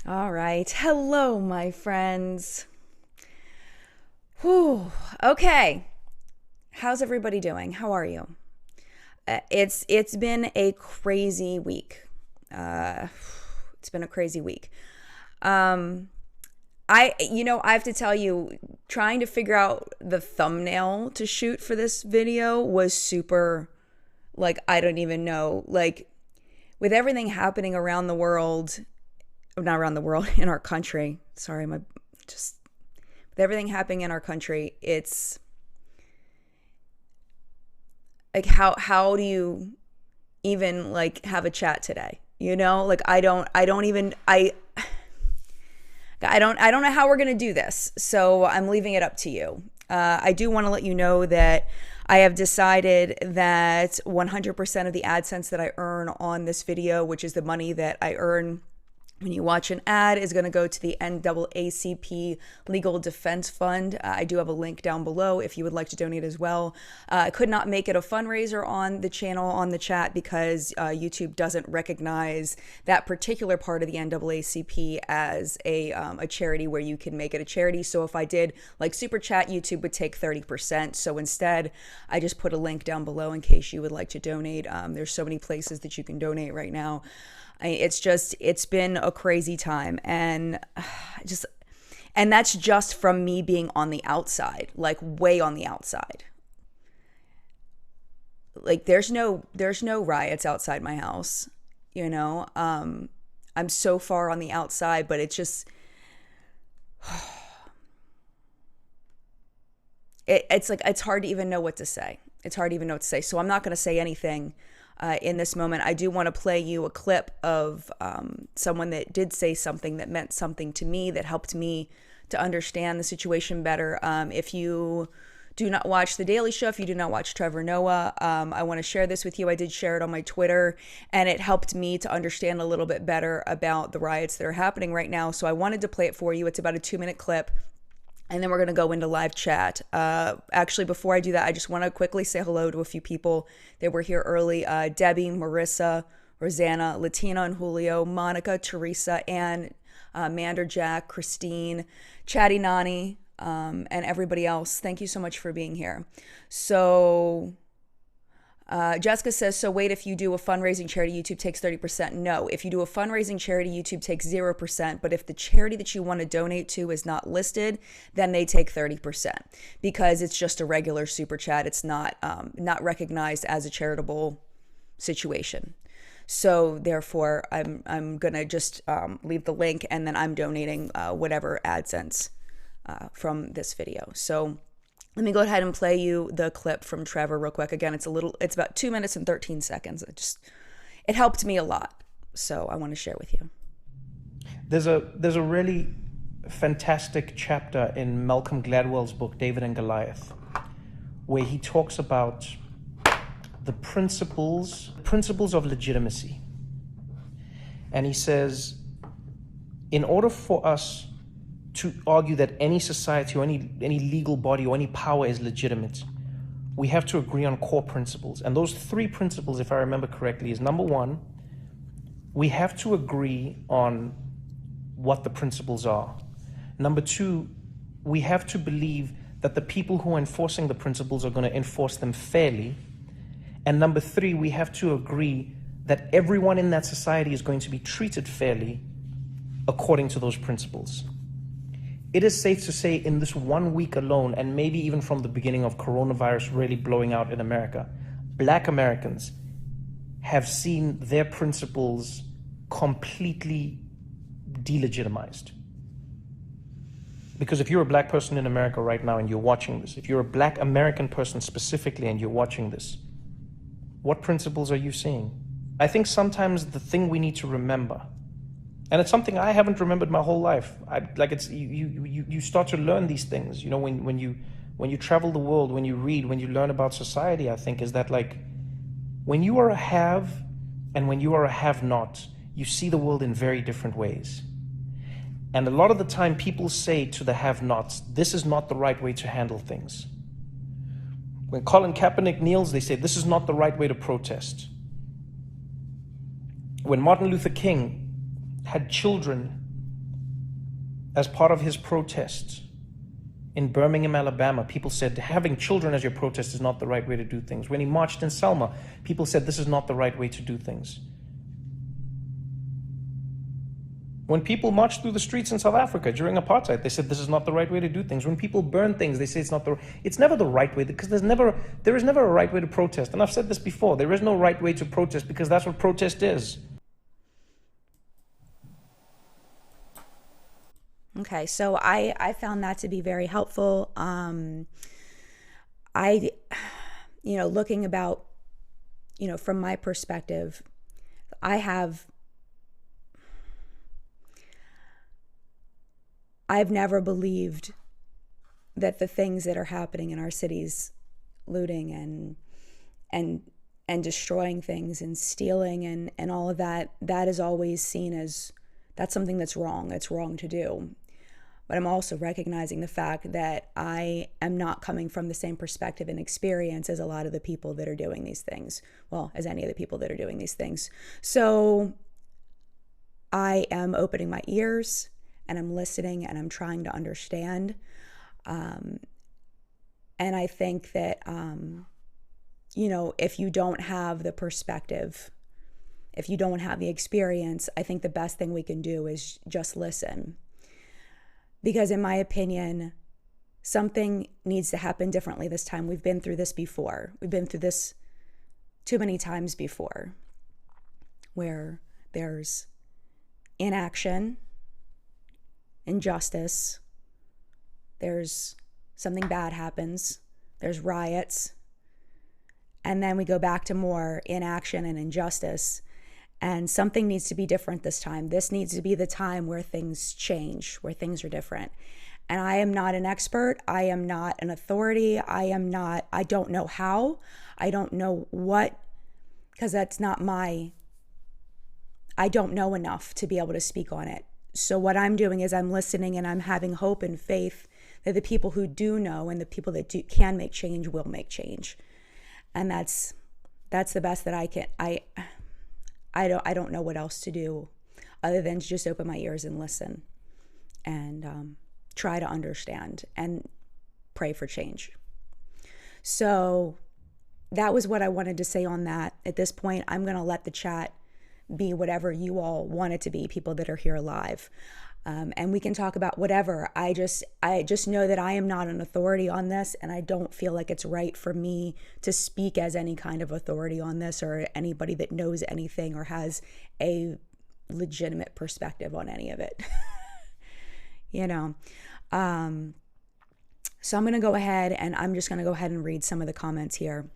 All right. Hello, my friends. Whew. Okay. How's everybody doing? How are you? It's been a crazy week. Uh, it's been a crazy week. Um, I have to tell you, trying to figure out the thumbnail to shoot for this video was super, like, I don't even know. Like, with everything happening around the world, not around the world, in our country. Sorry, my just with everything happening in our country, it's like how do you even like have a chat today? Like I don't know how we're going to do this. So I'm leaving it up to you. I do want to let you know that I have decided that 100% of the AdSense that I earn on this video, which is the money that I earn when you watch an ad, is going to go to the NAACP Legal Defense Fund. I do have a link down below if you would like to donate as well. I could not make it a fundraiser on the channel, on the chat, because YouTube doesn't recognize that particular part of the NAACP as a charity where you can make it a charity. So if I did like super chat, YouTube would take 30%. So instead, I just put a link down below in case you would like to donate. There's so many places that you can donate right now. It's been a crazy time, and that's just from me being on the outside, like way on the outside. Like there's no riots outside my house, I'm so far on the outside, but it's just it's like it's hard to even know what to say. So I'm not going to say anything in this moment. I do want to play you a clip of someone that did say something that meant something to me, that helped me to understand the situation better. If you do not watch The Daily Show, if you do not watch Trevor Noah, I want to share this with you. I did share it on my Twitter, and it helped me to understand a little bit better about the riots that are happening right now. So I wanted to play it for you. It's about a 2-minute clip. And then we're going to go into live chat. Actually, before I do that, I just want to quickly say hello to a few people that were here early. Debbie, Marissa, Rosanna, Latina and Julio, Monica, Teresa, Ann, Mander, Jack, Christine, Chatty Nani, and everybody else. Thank you so much for being here. So Jessica says, so wait, if you do a fundraising charity, YouTube takes 30%. No, if you do a fundraising charity, YouTube takes 0%. But if the charity that you want to donate to is not listed, then they take 30% because it's just a regular super chat. It's not recognized as a charitable situation. So therefore, I'm gonna just leave the link, and then I'm donating whatever AdSense from this video. So let me go ahead and play you the clip from Trevor real quick. Again, it's about 2 minutes and 13 seconds. It helped me a lot. So I want to share with you. There's a really fantastic chapter in Malcolm Gladwell's book, David and Goliath, where he talks about the principles of legitimacy. And he says, in order for us to argue that any society or any legal body or any power is legitimate, we have to agree on core principles. And those 3 principles, if I remember correctly, is number 1, we have to agree on what the principles are. Number 2, we have to believe that the people who are enforcing the principles are going to enforce them fairly. And number 3, we have to agree that everyone in that society is going to be treated fairly according to those principles. It is safe to say in this 1 week alone, and maybe even from the beginning of coronavirus really blowing out in America, Black Americans have seen their principles completely delegitimized. Because if you're a Black person in America right now and you're watching this, if you're a Black American person specifically and you're watching this, what principles are you seeing? I think sometimes the thing we need to remember, and it's something I haven't remembered my whole life. You start to learn these things, when you travel the world, when you read, when you learn about society, I think, is that like when you are a have and when you are a have-not, you see the world in very different ways. And a lot of the time people say to the have-nots, this is not the right way to handle things. When Colin Kaepernick kneels, they say this is not the right way to protest. When Martin Luther King had children as part of his protests in Birmingham, Alabama, people said having children as your protest is not the right way to do things. When he marched in Selma, people said this is not the right way to do things. When people marched through the streets in South Africa during apartheid, they said this is not the right way to do things. When people burn things, they say it's never the right way, because there is never a right way to protest. And I've said this before, there is no right way to protest, because that's what protest is. Okay, so I found that to be very helpful. Looking about, from my perspective, I've never believed that the things that are happening in our cities, looting and destroying things and stealing and all of that, that is always seen as that's something that's wrong. It's wrong to do. But I'm also recognizing the fact that I am not coming from the same perspective and experience as a lot of the people that are doing these things. Well, as any of the people that are doing these things. So I am opening my ears and I'm listening and I'm trying to understand. And I think that, if you don't have the perspective, if you don't have the experience, I think the best thing we can do is just listen. Because in my opinion, something needs to happen differently this time. We've been through this before. We've been through this too many times before, where there's inaction, injustice, there's something bad happens, there's riots, and then we go back to more inaction and injustice. And something needs to be different this time. This needs to be the time where things change, where things are different. And I am not an expert. I am not an authority. I don't know how. I don't know what, because that's not I don't know enough to be able to speak on it. So what I'm doing is I'm listening and I'm having hope and faith that the people who do know and the people that can make change will make change. And that's the best that I can. I don't know what else to do other than to just open my ears and listen and try to understand and pray for change. So that was what I wanted to say on that. At this point, I'm going to let the chat be whatever you all want it to be, people that are here live. And we can talk about whatever. I just know that I am not an authority on this, and I don't feel like it's right for me to speak as any kind of authority on this or anybody that knows anything or has a legitimate perspective on any of it. So I'm going to go ahead and I'm just going to go ahead and read some of the comments here.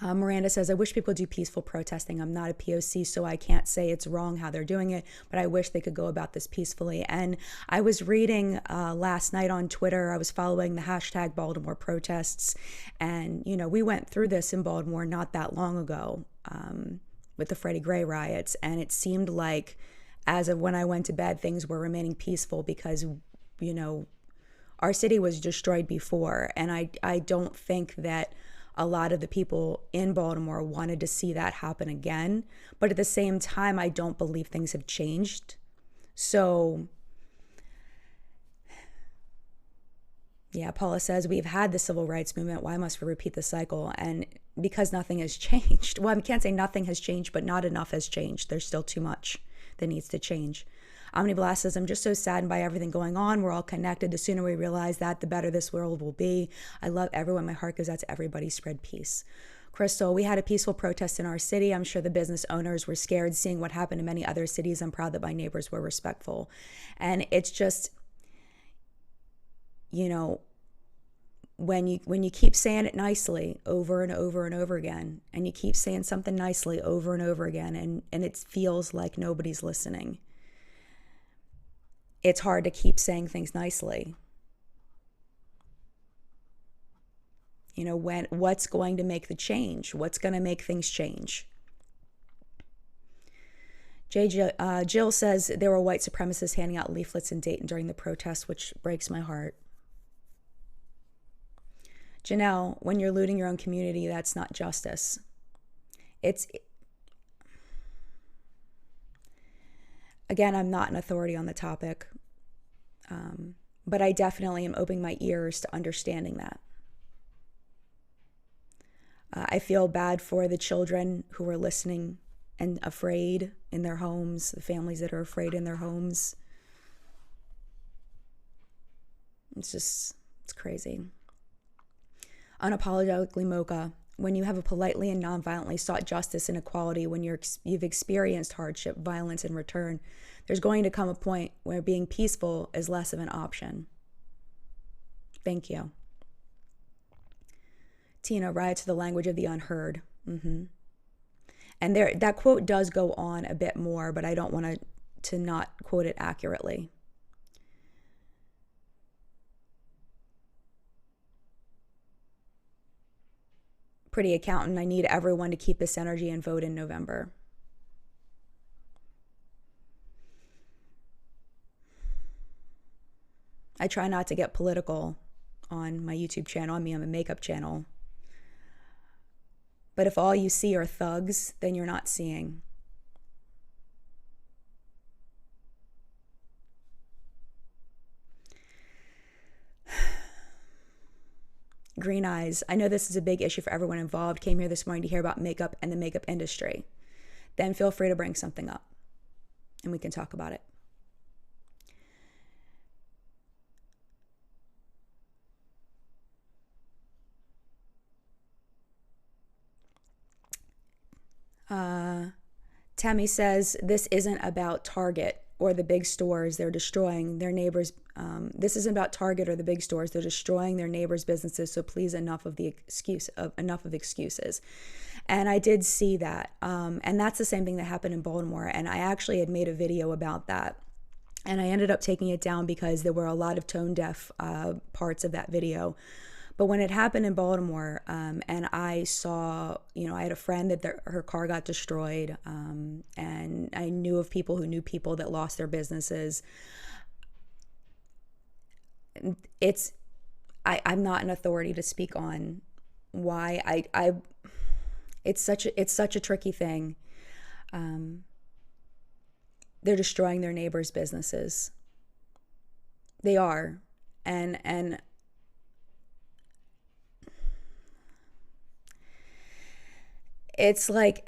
Miranda says, I wish people do peaceful protesting. I'm not a POC, so I can't say it's wrong how they're doing it, but I wish they could go about this peacefully. And I was reading last night on Twitter, I was following the hashtag Baltimore protests. And, we went through this in Baltimore not that long ago with the Freddie Gray riots. And it seemed like as of when I went to bed, things were remaining peaceful because, our city was destroyed before. And I don't think that a lot of the people in Baltimore wanted to see that happen again. But at the same time, I don't believe things have changed. So, yeah, Paula says, we've had the civil rights movement. Why must we repeat the cycle? And because nothing has changed. Well, I can't say nothing has changed, but not enough has changed. There's still too much that needs to change. Omniblast says, I'm just so saddened by everything going on. We're all connected. The sooner we realize that, the better this world will be. I love everyone. My heart goes out to everybody. Spread peace. Crystal, we had a peaceful protest in our city. I'm sure the business owners were scared seeing what happened in many other cities. I'm proud that my neighbors were respectful. And it's just, when you keep saying it nicely over and over and over again, and you keep saying something nicely over and over again, and it feels like nobody's listening, it's hard to keep saying things nicely. What's going to make the change? What's going to make things change? Jill says there were white supremacists handing out leaflets in Dayton during the protest, which breaks my heart. Janelle, when you're looting your own community, that's not justice. Again, I'm not an authority on the topic. But I definitely am opening my ears to understanding that. I feel bad for the children who are listening and afraid in their homes, the families that are afraid in their homes. It's crazy. Unapologetically Mocha, when you have a politely and non-violently sought justice and equality, when you've experienced hardship, violence in return, there's going to come a point where being peaceful is less of an option. Thank you. Tina, ride to the language of the unheard. And that quote does go on a bit more, but I don't want to not quote it accurately. Pretty accountant, I need everyone to keep this energy and vote in November. I try not to get political on my YouTube channel. I mean, I'm a makeup channel. But if all you see are thugs, then you're not seeing. Green Eyes, I know this is a big issue for everyone involved. Came here this morning to hear about makeup and the makeup industry. Then feel free to bring something up and we can talk about it. Tammy says, this isn't about Target or the big stores. They're destroying their neighbors. This isn't about Target or the big stores. They're destroying their neighbors' businesses. So please, enough of excuses. And I did see that. And that's the same thing that happened in Baltimore. And I actually had made a video about that. And I ended up taking it down because there were a lot of tone deaf parts of that video. But when it happened in Baltimore, and I saw, I had a friend that her car got destroyed, and I knew of people who knew people that lost their businesses. I'm not an authority to speak on why it's such a tricky thing. They're destroying their neighbors' businesses. They are, and it's like,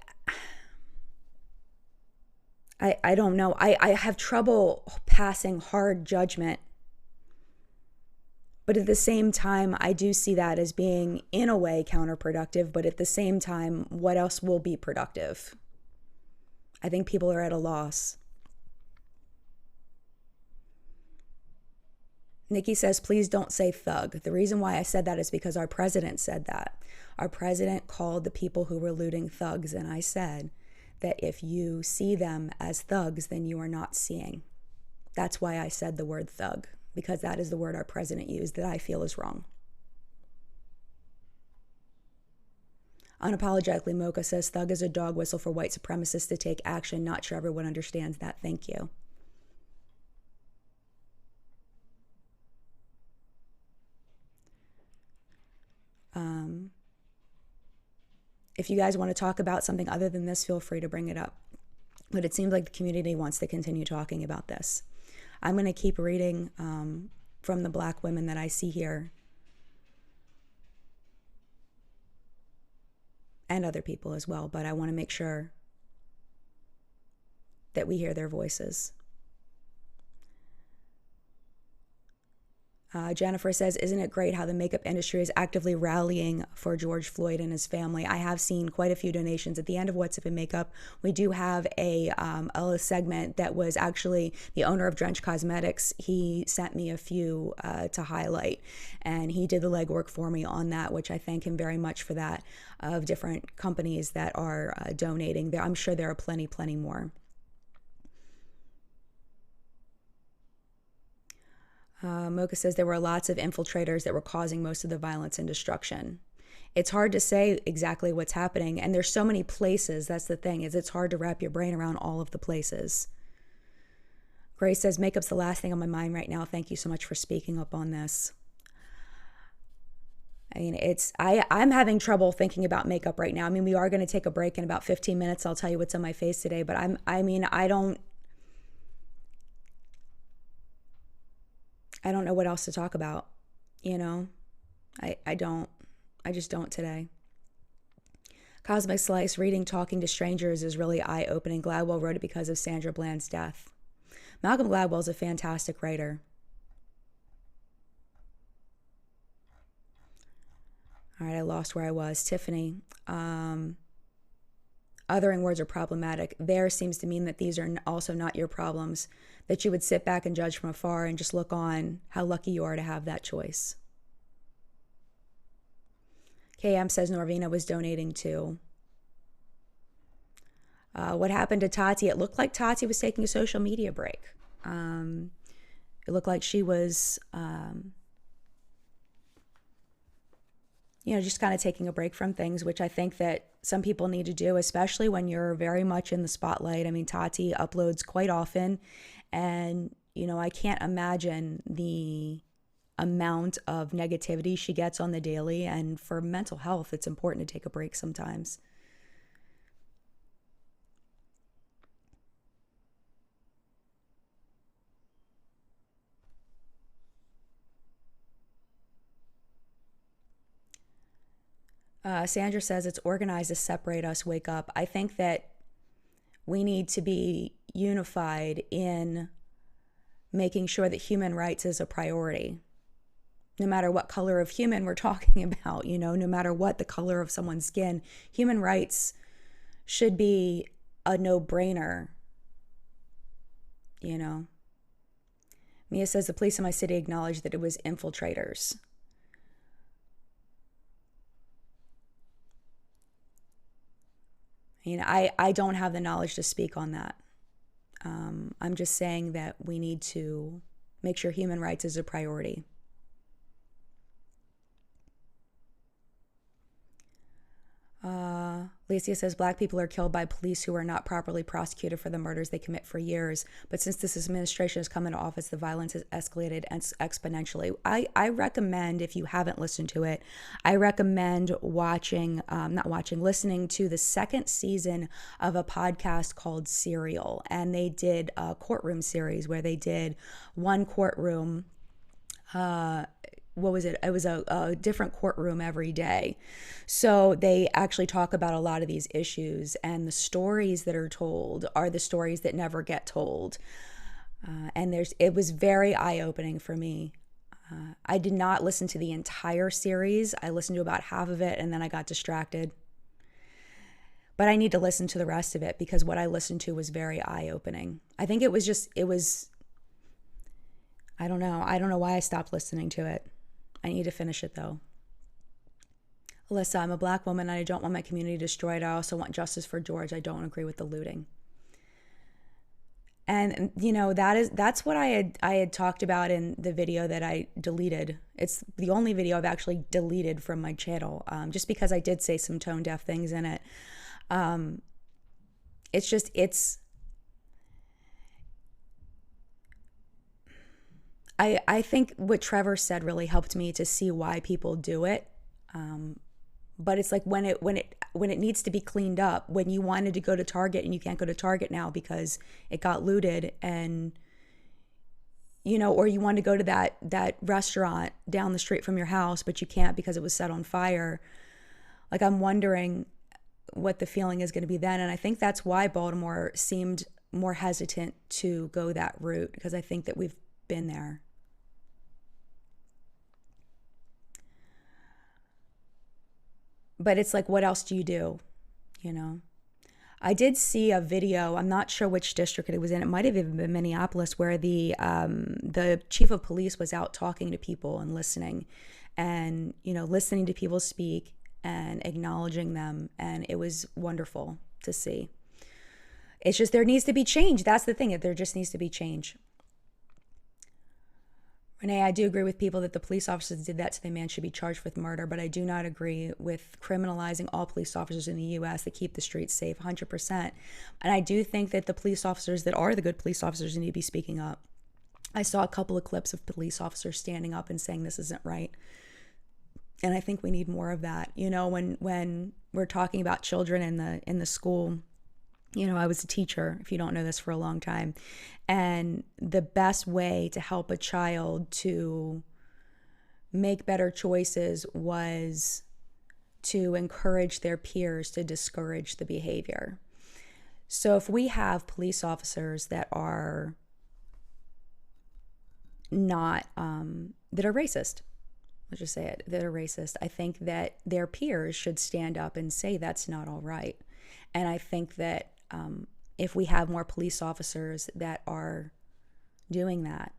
I don't know. I have trouble passing hard judgment. But at the same time, I do see that as being, in a way, counterproductive. But at the same time, what else will be productive? I think people are at a loss. Nikki says, please don't say thug. The reason why I said that is because our president said that. Our president called the people who were looting thugs, and I said that if you see them as thugs, then you are not seeing. That's why I said the word thug, because that is the word our president used that I feel is wrong. Unapologetically Mocha says, thug is a dog whistle for white supremacists to take action. Not sure everyone understands that. Thank you. If you guys want to talk about something other than this, feel free to bring it up. But it seems like the community wants to continue talking about this. I'm going to keep reading from the Black women that I see here. And other people as well. But I want to make sure that we hear their voices. Jennifer says, isn't it great how the makeup industry is actively rallying for George Floyd and his family? I have seen quite a few donations. At the end of What's Up in Makeup, we do have a segment that was actually the owner of Drench Cosmetics. He sent me a few to highlight, and he did the legwork for me on that, which I thank him very much for that, of different companies that are donating. I'm sure there are plenty more. Mocha says there were lots of infiltrators that were causing most of the violence and destruction. It's hard to say exactly what's happening, and there's so many places. That's the thing, is it's hard to wrap your brain around all of the places. Grace says, makeup's the last thing on my mind right now. Thank you so much for speaking up on this. I mean, I'm having trouble thinking about makeup right now. I mean, we are going to take a break in about 15 minutes. I'll tell you what's on my face today, but I don't. I don't know what else to talk about, you know? I don't. I just don't today. Cosmic Slice, reading Talking to Strangers is really eye-opening. Gladwell wrote it because of Sandra Bland's death. Malcolm Gladwell is a fantastic writer. All right, I lost where I was. Tiffany. Othering words are problematic. There seems to mean that these are also not your problems, that you would sit back and judge from afar and just look on. How lucky you are to have that choice. KM says Norvina was donating too. What happened to Tati? It looked like Tati was taking a social media break. It looked like she was, just kind of taking a break from things, which I think that some people need to do, especially when you're very much in the spotlight. I mean, Tati uploads quite often, and, I can't imagine the amount of negativity she gets on the daily, and for mental health, it's important to take a break sometimes. Sandra says it's organized to separate us, wake up. I think that we need to be unified in making sure that human rights is a priority. No matter what color of human we're talking about, no matter what the color of someone's skin, human rights should be a no-brainer, Mia says the police in my city acknowledged that it was infiltrators. I don't have the knowledge to speak on that. I'm just saying that we need to make sure human rights is a priority. Licia says Black people are killed by police who are not properly prosecuted for the murders they commit for years. But since this administration has come into office, the violence has escalated exponentially. I recommend, if you haven't listened to it, I recommend listening to the second season of a podcast called Serial. And they did a courtroom series where they did one courtroom, what was it? It was a different courtroom every day. So they actually talk about a lot of these issues, and the stories that are told are the stories that never get told. And it was very eye-opening for me. I did not listen to the entire series. I listened to about half of it, and then I got distracted. But I need to listen to the rest of it because what I listened to was very eye-opening. I think it was I don't know. I don't know why I stopped listening to it. I need to finish it though. Alyssa, I'm a Black woman and I don't want my community destroyed. I also want justice for George. I don't agree with the looting. And that's what I had talked about in the video that I deleted. It's the only video I've actually deleted from my channel, just because I did say some tone deaf things in it. I think what Trevor said really helped me to see why people do it. But it's like when it needs to be cleaned up, when you wanted to go to Target and you can't go to Target now because it got looted, and or you want to go to that restaurant down the street from your house, but you can't because it was set on fire. Like, I'm wondering what the feeling is going to be then. And I think that's why Baltimore seemed more hesitant to go that route, because I think that we've been there. But it's like, what else do you do? I did see a video. I'm not sure which district it was in. It might have even been Minneapolis, where the chief of police was out talking to people and listening, and listening to people speak and acknowledging them, and it was wonderful to see. It's just there needs to be change. That's the thing. There just needs to be change. Renee, I do agree with people that the police officers did that to the man should be charged with murder, but I do not agree with criminalizing all police officers in the U.S. that keep the streets safe, 100%. And I do think that the police officers that are the good police officers need to be speaking up. I saw a couple of clips of police officers standing up and saying this isn't right. And I think we need more of that. When we're talking about children in the school, I was a teacher, if you don't know this, for a long time. And the best way to help a child to make better choices was to encourage their peers to discourage the behavior. So if we have police officers that are not, that are racist, let's just say it, that are racist, I think that their peers should stand up and say that's not all right. And I think that if we have more police officers that are doing that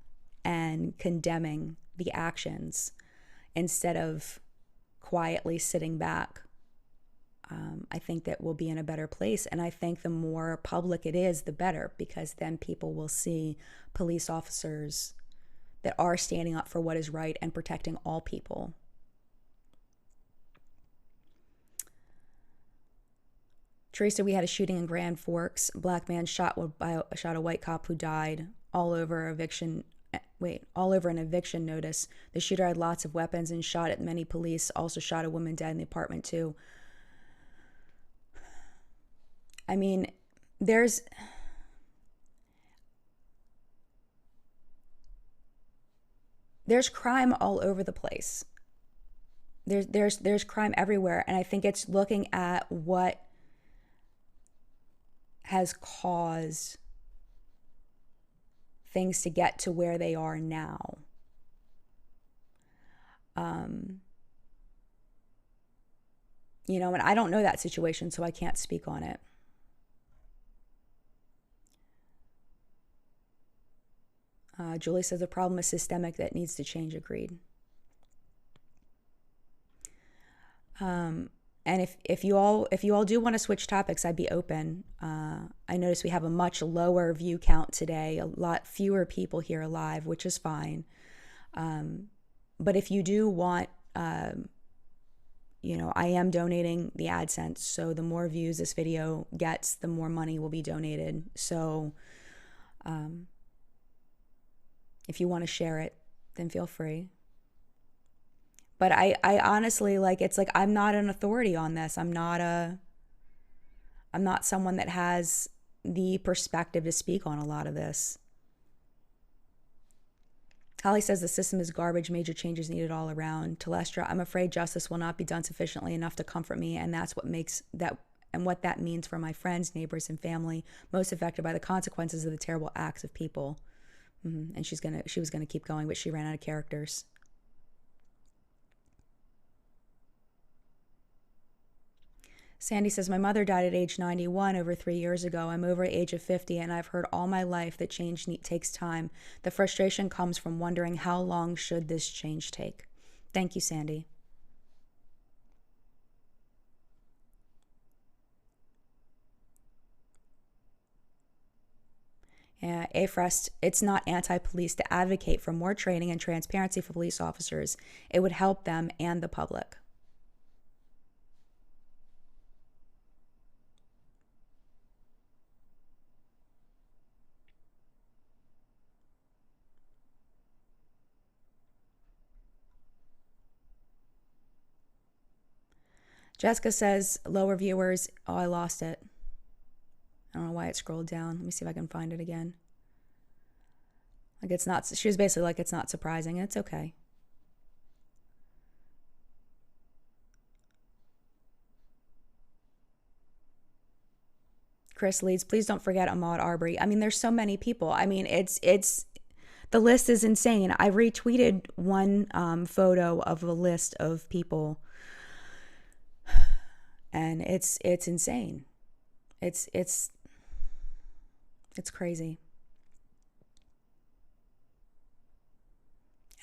and condemning the actions instead of quietly sitting back, I think that we'll be in a better place. And I think the more public it is, the better, because then people will see police officers that are standing up for what is right and protecting all people. Teresa, we had a shooting in Grand Forks. Black man shot a white cop who died all over an eviction notice. The shooter had lots of weapons and shot at many police. Also shot a woman dead in the apartment too. I mean, there's crime all over the place. There's crime everywhere, and I think it's looking at what has caused things to get to where they are now. And I don't know that situation, so I can't speak on it. Julie says the problem is systemic that needs to change. Agreed. And if you all do want to switch topics, I'd be open. I noticed we have a much lower view count today, a lot fewer people here live, which is fine. But if you do want, I am donating the AdSense, so the more views this video gets, the more money will be donated. So if you want to share it, then feel free. But I honestly, I'm not an authority on this. I'm not someone that has the perspective to speak on a lot of this. Holly says the system is garbage. Major changes needed all around. Telestra, I'm afraid justice will not be done sufficiently enough to comfort me, and that's what makes that, and what that means for my friends, neighbors, and family most affected by the consequences of the terrible acts of people. And she was gonna keep going, but she ran out of characters. Sandy says, my mother died at age 91 over 3 years ago. I'm over the age of 50, and I've heard all my life that change takes time. The frustration comes from wondering how long should this change take. Thank you, Sandy. Yeah, AFREST, it's not anti-police to advocate for more training and transparency for police officers. It would help them and the public. Jessica says, lower viewers. Oh, I lost it. I don't know why it scrolled down. Let me see if I can find it again. It's not, she was basically like, it's not surprising. It's okay. Chris leads, please don't forget Ahmaud Arbery. I mean, there's so many people. I mean, it's the list is insane. I retweeted one photo of a list of people, and it's insane. It's crazy.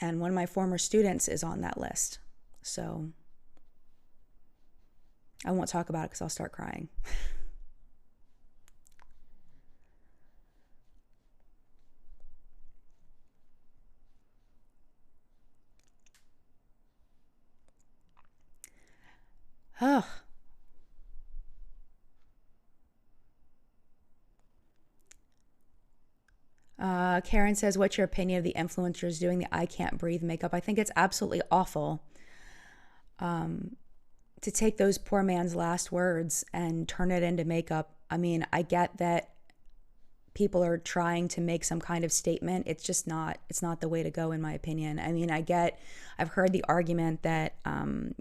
And one of my former students is on that list. So I won't talk about it because I'll start crying. Ugh. Karen says, what's your opinion of the influencers doing the I can't breathe makeup? I think it's absolutely awful to take those poor man's last words and turn it into makeup. I mean, I get that people are trying to make some kind of statement. It's not the way to go, in my opinion. I mean, I've heard the argument that,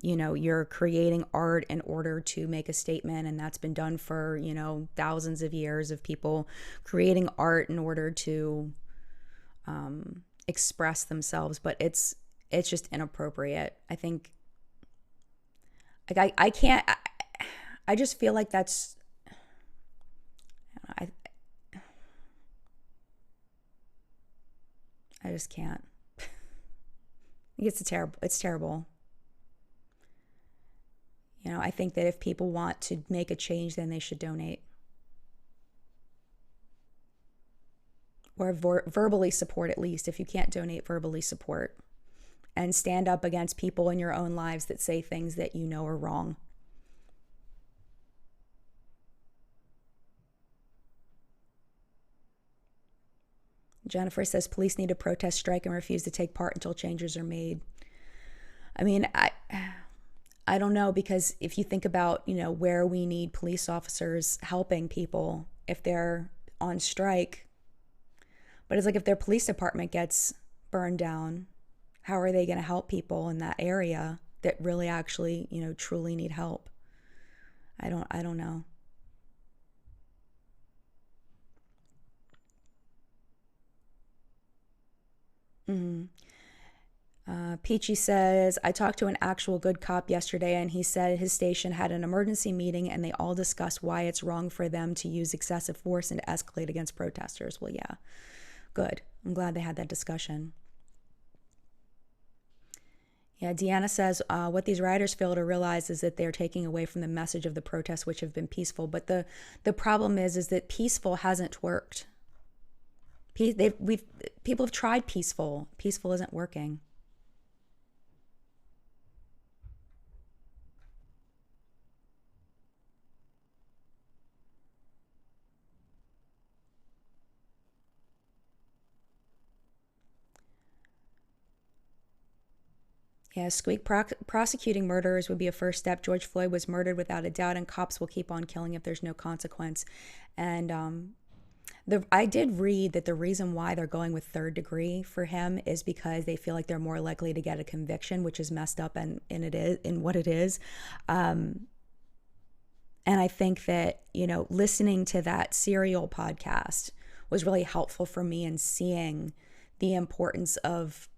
you're creating art in order to make a statement, and that's been done for, thousands of years of people creating art in order to express themselves. But it's just inappropriate. I think, like, I can't, I just feel like that's, I just can't. It's terrible. I think that if people want to make a change, then they should donate. Or verbally support, at least. If you can't donate, verbally support. And stand up against people in your own lives that say things that you know are wrong. Jennifer says police need to protest, strike, and refuse to take part until changes are made. I mean, I don't know, because if you think about, where we need police officers helping people if they're on strike, but it's like if their police department gets burned down, how are they going to help people in that area that really actually, truly need help? I don't know. Peachy says, I talked to an actual good cop yesterday, and he said his station had an emergency meeting and they all discussed why it's wrong for them to use excessive force and to escalate against protesters. Well, yeah, good. I'm glad they had that discussion. Yeah, Deanna says, what these rioters fail to realize is that they're taking away from the message of the protests, which have been peaceful. But the problem is that peaceful hasn't worked. People have tried peaceful. Peaceful isn't working. Yeah, Squeak, prosecuting murderers would be a first step. George Floyd was murdered without a doubt, and cops will keep on killing if there's no consequence. And I did read that the reason why they're going with third degree for him is because they feel like they're more likely to get a conviction, which is messed up and it is in what it is. And I think that, listening to that Serial podcast was really helpful for me in seeing the importance of,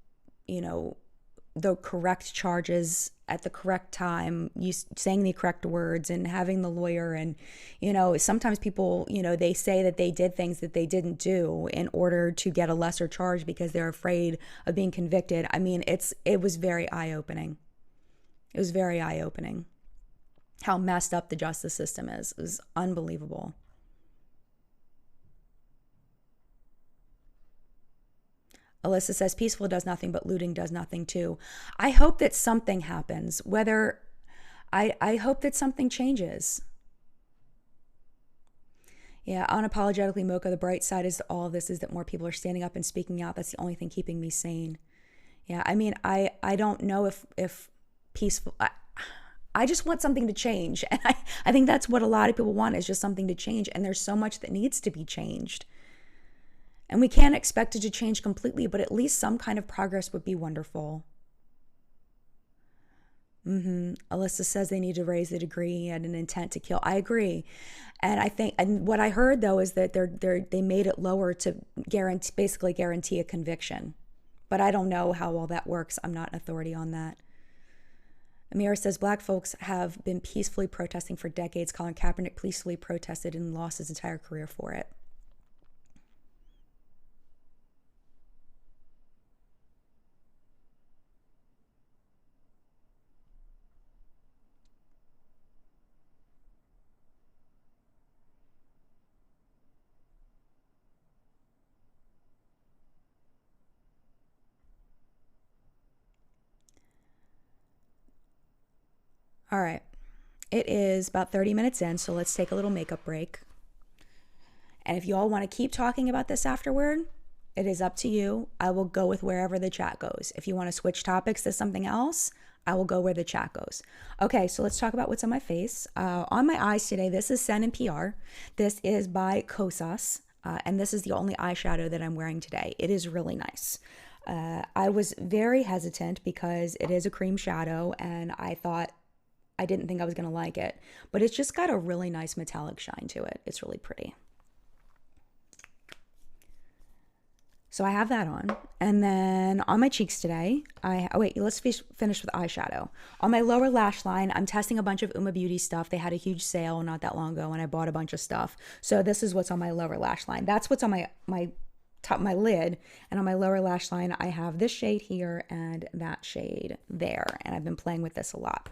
the correct charges at the correct time, you saying the correct words and having the lawyer. And, sometimes people, they say that they did things that they didn't do in order to get a lesser charge because they're afraid of being convicted. I mean, it was very eye-opening. It was very eye-opening how messed up the justice system is. It was unbelievable. Alyssa says, peaceful does nothing, but looting does nothing too. I hope that something happens, I hope that something changes. Yeah, unapologetically, Mocha, the bright side is all of this is that more people are standing up and speaking out. That's the only thing keeping me sane. Yeah, I mean, I don't know if peaceful... I just want something to change. And I think that's what a lot of people want, is just something to change. And there's so much that needs to be changed. And we can't expect it to change completely, but at least some kind of progress would be wonderful. Alyssa says they need to raise the degree and an intent to kill. I agree. And I think, and what I heard though is that they made it lower to basically guarantee a conviction. But I don't know how all that works. I'm not an authority on that. Amira says, Black folks have been peacefully protesting for decades. Colin Kaepernick peacefully protested and lost his entire career for it. All right. It is about 30 minutes in, so let's take a little makeup break. And if you all want to keep talking about this afterward, it is up to you. I will go with wherever the chat goes. If you want to switch topics to something else, I will go where the chat goes. Okay, so let's talk about what's on my face. On my eyes today, this is Sen and PR. This is by Kosas, and this is the only eyeshadow that I'm wearing today. It is really nice. I was very hesitant because it is a cream shadow, and I didn't think I was going to like it, but it's just got a really nice metallic shine to it. It's really pretty. So I have that on. And then on my cheeks today, let's finish with eyeshadow. On my lower lash line, I'm testing a bunch of Uma Beauty stuff. They had a huge sale not that long ago, and I bought a bunch of stuff. So this is what's on my lower lash line. That's what's on my top, my lid. And on my lower lash line, I have this shade here and that shade there. And I've been playing with this a lot.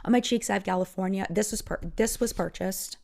On my cheeks, I have California. This was purchased.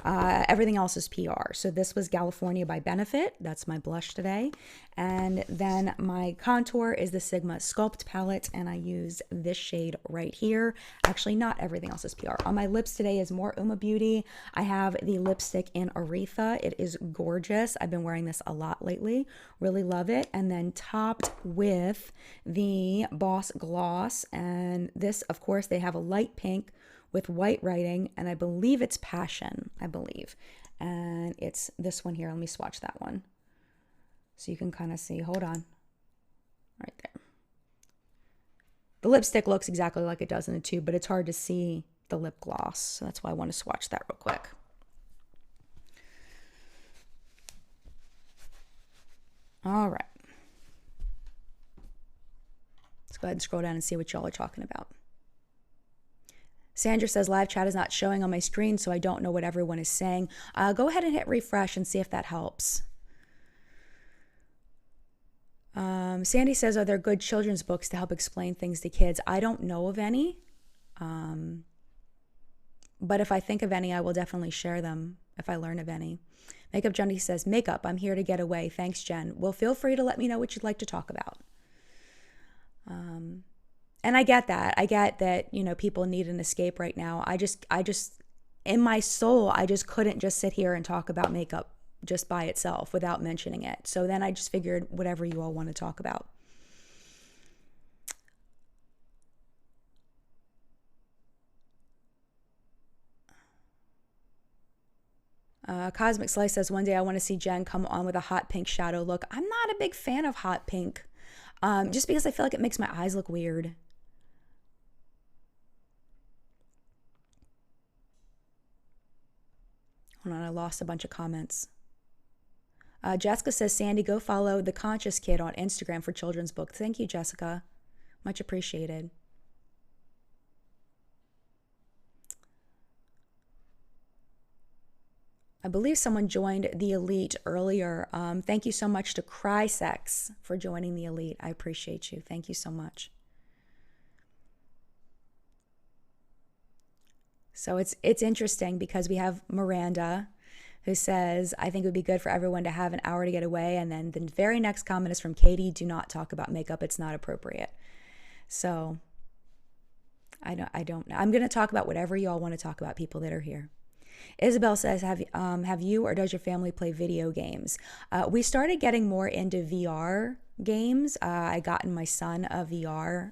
Everything else is PR. So this was California by Benefit. That's my blush today. And then my contour is the Sigma Sculpt palette, and I use this shade right here. Actually, not everything else is PR. On my lips today is more Uma Beauty. I have the lipstick in Aretha. It is gorgeous. I've been wearing this a lot lately. Really love it. And then topped with the Boss Gloss. And this, of course, they have a light pink with white writing, and I believe it's Passion, and it's this one here. Let me swatch that one so you can kind of see. Hold on. Right there. The lipstick looks exactly like it does in the tube, but it's hard to see the lip gloss, so that's why I want to swatch that real quick. All right. Let's go ahead and scroll down and see what y'all are talking about. Sandra says, live chat is not showing on my screen, so I don't know what everyone is saying. Go ahead and hit refresh and see if that helps. Sandy says, are there good children's books to help explain things to kids? I don't know of any. But if I think of any, I will definitely share them if I learn of any. Makeup Junkie says, makeup, I'm here to get away. Thanks, Jen. Well, feel free to let me know what you'd like to talk about. And I get that. I get that, people need an escape right now. I just, in my soul, I just couldn't just sit here and talk about makeup just by itself without mentioning it. So then I just figured whatever you all want to talk about. Cosmic Slice says, one day I want to see Jen come on with a hot pink shadow look. I'm not a big fan of hot pink, just because I feel like it makes my eyes look weird. Hold on, I lost a bunch of comments. Jessica says, Sandy, go follow The Conscious Kid on Instagram for children's books. Thank you, Jessica. Much appreciated. I believe someone joined the Elite earlier. Thank you so much to Crysex for joining the Elite. I appreciate you. Thank you so much. So it's interesting because we have Miranda who says, I think it would be good for everyone to have an hour to get away. And then the very next comment is from Katie, do not talk about makeup. It's not appropriate. So I don't know. I'm going to talk about whatever you all want to talk about, people that are here. Isabel says, have you or does your family play video games? We started getting more into VR games. I gotten my son a VR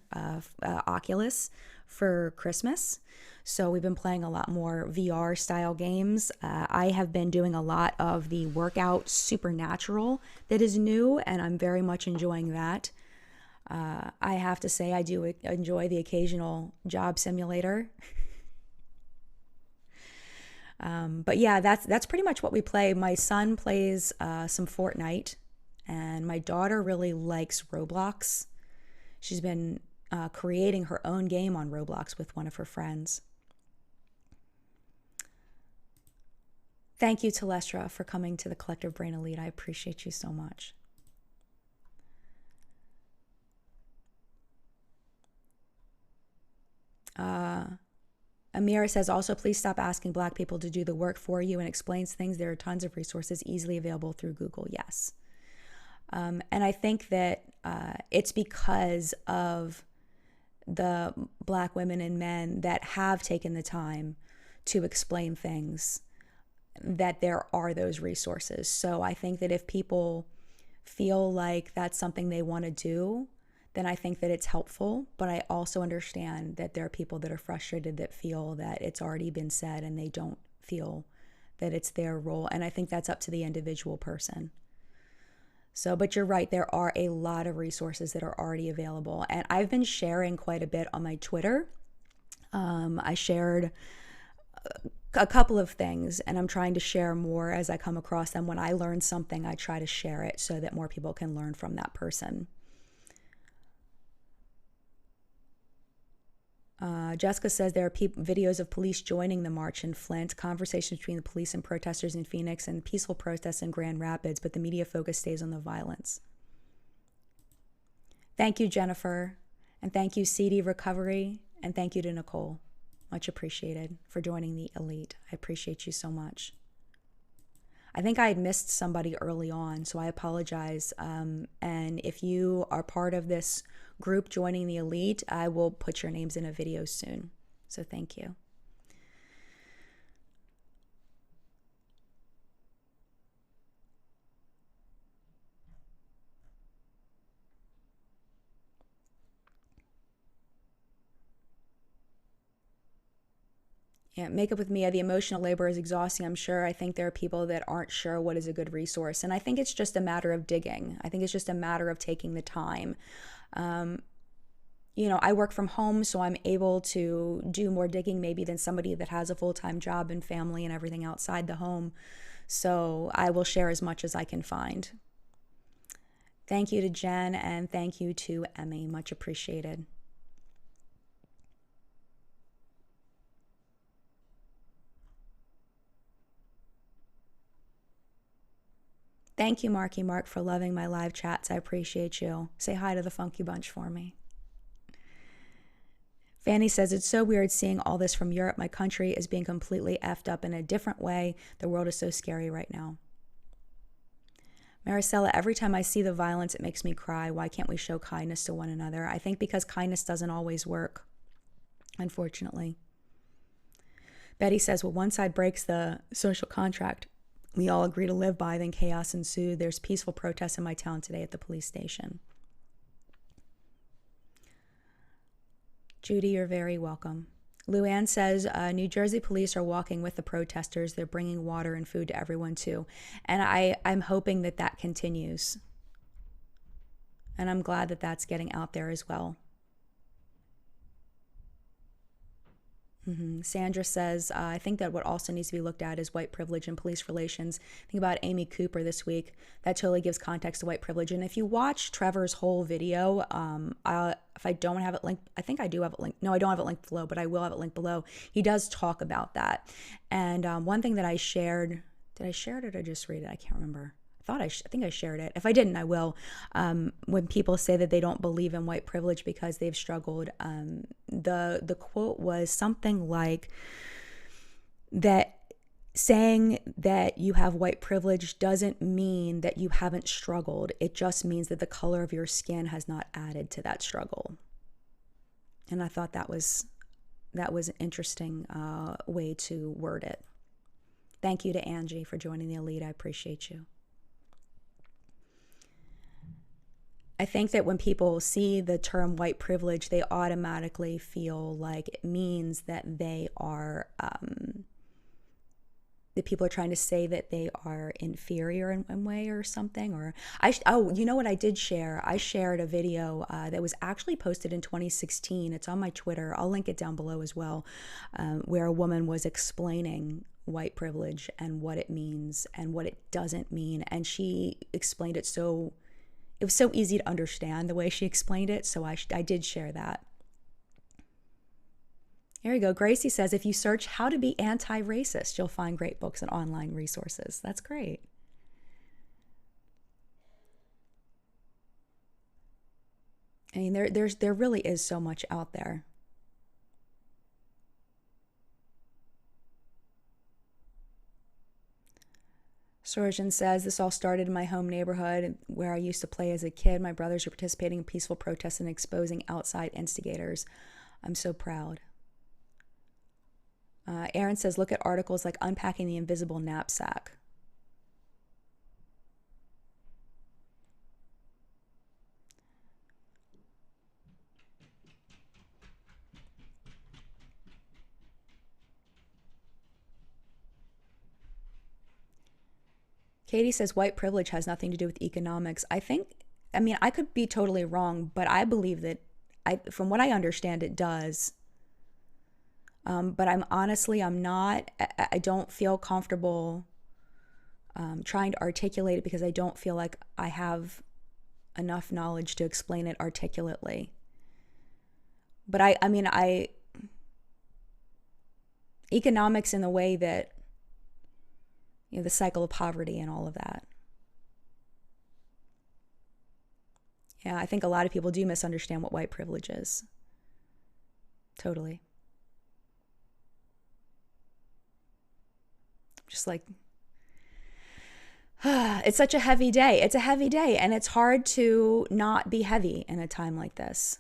Oculus for Christmas. So we've been playing a lot more VR style games. I have been doing a lot of the workout Supernatural that is new, and I'm very much enjoying that. I have to say I do enjoy the occasional job simulator. But yeah, that's pretty much what we play. My son plays some Fortnite, and my daughter really likes Roblox. She's been creating her own game on Roblox with one of her friends. Thank you, Telestra, for coming to the Collective Brain Elite. I appreciate you so much. Amira says, also, please stop asking Black people to do the work for you and explains things. There are tons of resources easily available through Google. Yes. And I think that it's because of the Black women and men that have taken the time to explain things that there are those resources. So I think that if people feel like that's something they want to do, then I think that it's helpful. But I also understand that there are people that are frustrated that feel that it's already been said and they don't feel that it's their role. And I think that's up to the individual person. So, but you're right, there are a lot of resources that are already available. And I've been sharing quite a bit on my Twitter. I shared a couple of things, and I'm trying to share more as I come across them. When I learn something, I try to share it so that more people can learn from that person. Jessica says there are videos of police joining the march in Flint, conversations between the police and protesters in Phoenix, and peaceful protests in Grand Rapids, but the media focus stays on the violence. Thank you, Jennifer, and thank you, CD Recovery, and thank you to Nicole. Much appreciated for joining the elite. I appreciate you so much. I think I had missed somebody early on, so I apologize. And if you are part of this group joining the elite, I will put your names in a video soon. So thank you. Yeah, Makeup with Mia, the emotional labor is exhausting, I'm sure. I think there are people that aren't sure what is a good resource. And I think it's just a matter of digging. I think it's just a matter of taking the time. I work from home, so I'm able to do more digging maybe than somebody that has a full-time job and family and everything outside the home. So I will share as much as I can find. Thank you to Jen, and thank you to Emmy. Much appreciated. Thank you, Marky Mark, for loving my live chats. I appreciate you. Say hi to the Funky Bunch for me. Fanny says, it's so weird seeing all this from Europe. My country is being completely effed up in a different way. The world is so scary right now. Maricela, every time I see the violence, it makes me cry. Why can't we show kindness to one another? I think because kindness doesn't always work, unfortunately. Betty says, well, one side breaks the social contract we all agree to live by, then chaos ensued. There's peaceful protests in my town today at the police station. Judy, you're very welcome. Luann says, New Jersey police are walking with the protesters. They're bringing water and food to everyone too. And I'm hoping that that continues. And I'm glad that that's getting out there as well. Sandra says, I think that what also needs to be looked at is white privilege and police relations. Think about Amy Cooper this week. That totally gives context to white privilege. And if you watch Trevor's whole video, if I don't have it linked, I think I do have it linked. No, I don't have it linked below, but I will have it linked below. He does talk about that. And one thing that I shared, did I share it or did I just read it? I can't remember. I think I shared it. If I didn't, I will. When people say that they don't believe in white privilege because they've struggled, the quote was something like that: saying that you have white privilege doesn't mean that you haven't struggled. It just means that the color of your skin has not added to that struggle. And I thought that was an interesting way to word it. Thank you to Angie for joining the elite. I appreciate you. I think that when people see the term white privilege, they automatically feel like it means that they are, that people are trying to say that they are inferior in one way or something. Or you know what I did share? I shared a video that was actually posted in 2016. It's on my Twitter. I'll link it down below as well, where a woman was explaining white privilege and what it means and what it doesn't mean. And she explained it so... It was so easy to understand the way she explained it, so I did share that. Here we go. Gracie says, if you search how to be anti-racist, you'll find great books and online resources. That's great. I mean, there really is so much out there. Sorjan says, this all started in my home neighborhood where I used to play as a kid. My brothers are participating in peaceful protests and exposing outside instigators. I'm so proud. Aaron says, look at articles like Unpacking the Invisible Knapsack. Katie says white privilege has nothing to do with economics. I mean, I could be totally wrong, but I believe that, from what I understand, it does. But I'm not, I don't feel comfortable trying to articulate it because I don't feel like I have enough knowledge to explain it articulately. But I mean, economics in the way that, the cycle of poverty and all of that. Yeah, I think a lot of people do misunderstand what white privilege is. Totally. Just like, it's such a heavy day. It's a heavy day, and it's hard to not be heavy in a time like this.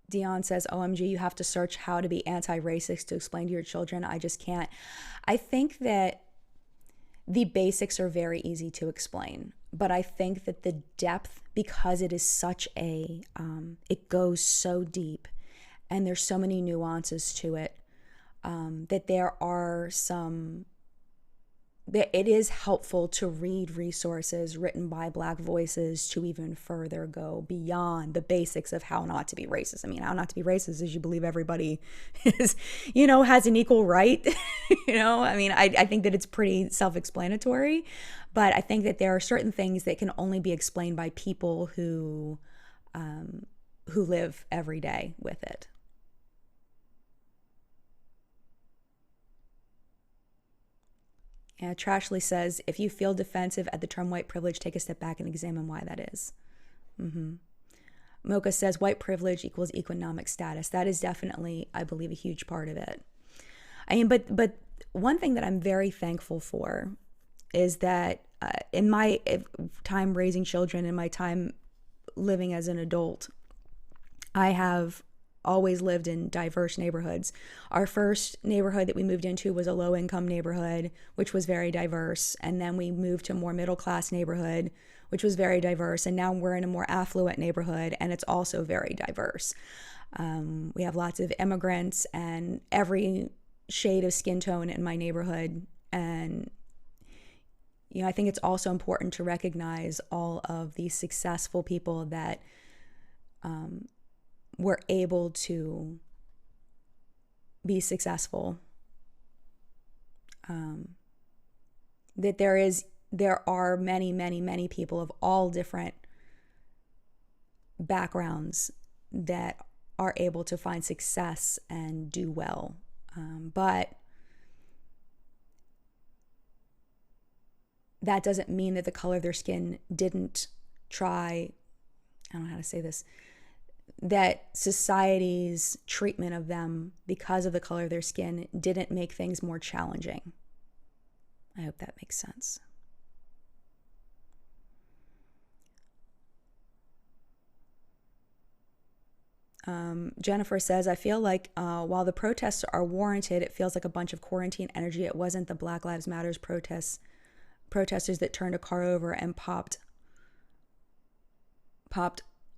Dion says, OMG, you have to search how to be anti-racist to explain to your children. I just can't. I think that the basics are very easy to explain, but I think that the depth, because it is such it goes so deep and there's so many nuances to it, that it is helpful to read resources written by Black voices to even further go beyond the basics of how not to be racist. I mean, how not to be racist is you believe everybody is, has an equal right. I mean, I think that it's pretty self-explanatory, but I think that there are certain things that can only be explained by people who live every day with it. Yeah, Trashley says, if you feel defensive at the term white privilege, take a step back and examine why that is. Mocha says, white privilege equals economic status. That is definitely, I believe, a huge part of it. I mean, but one thing that I'm very thankful for is that in my time raising children, in my time living as an adult, I have always lived in diverse neighborhoods. Our first neighborhood that we moved into was a low-income neighborhood, which was very diverse. And then we moved to a more middle-class neighborhood, which was very diverse. And now we're in a more affluent neighborhood, and it's also very diverse. We have lots of immigrants and every shade of skin tone in my neighborhood. And, I think it's also important to recognize all of the successful people that were able to be successful. That there are many, many, many people of all different backgrounds that are able to find success and do well. But that doesn't mean that the color of their skin didn't try, I don't know how to say this, that society's treatment of them because of the color of their skin didn't make things more challenging. I hope that makes sense. Jennifer says, I feel like while the protests are warranted, it feels like a bunch of quarantine energy. It wasn't the Black Lives Matters protesters that turned a car over and popped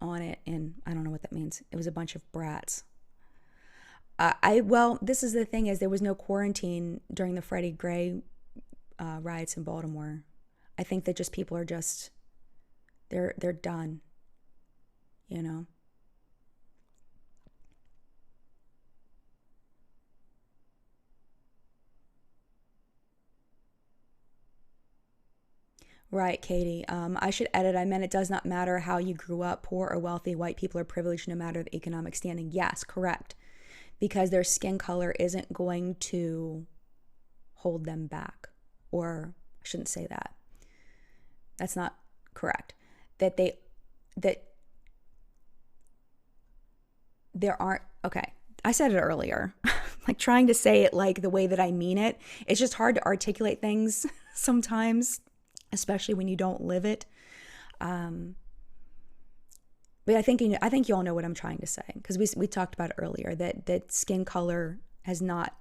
on it, and I don't know what that means. It was a bunch of brats. Well, this is the thing, is there was no quarantine during the Freddie Gray riots in Baltimore. I think that just people are just, they're done, Right, Katie. I should edit. I meant it does not matter how you grew up, poor or wealthy. White people are privileged no matter the economic standing. Yes, correct. Because their skin color isn't going to hold them back. Or I shouldn't say that. That's not correct. That there aren't, okay. I said it earlier. Like trying to say it like the way that I mean it. It's just hard to articulate things sometimes, especially when you don't live it. But I think you all know what I'm trying to say, because we talked about it earlier, that skin color has not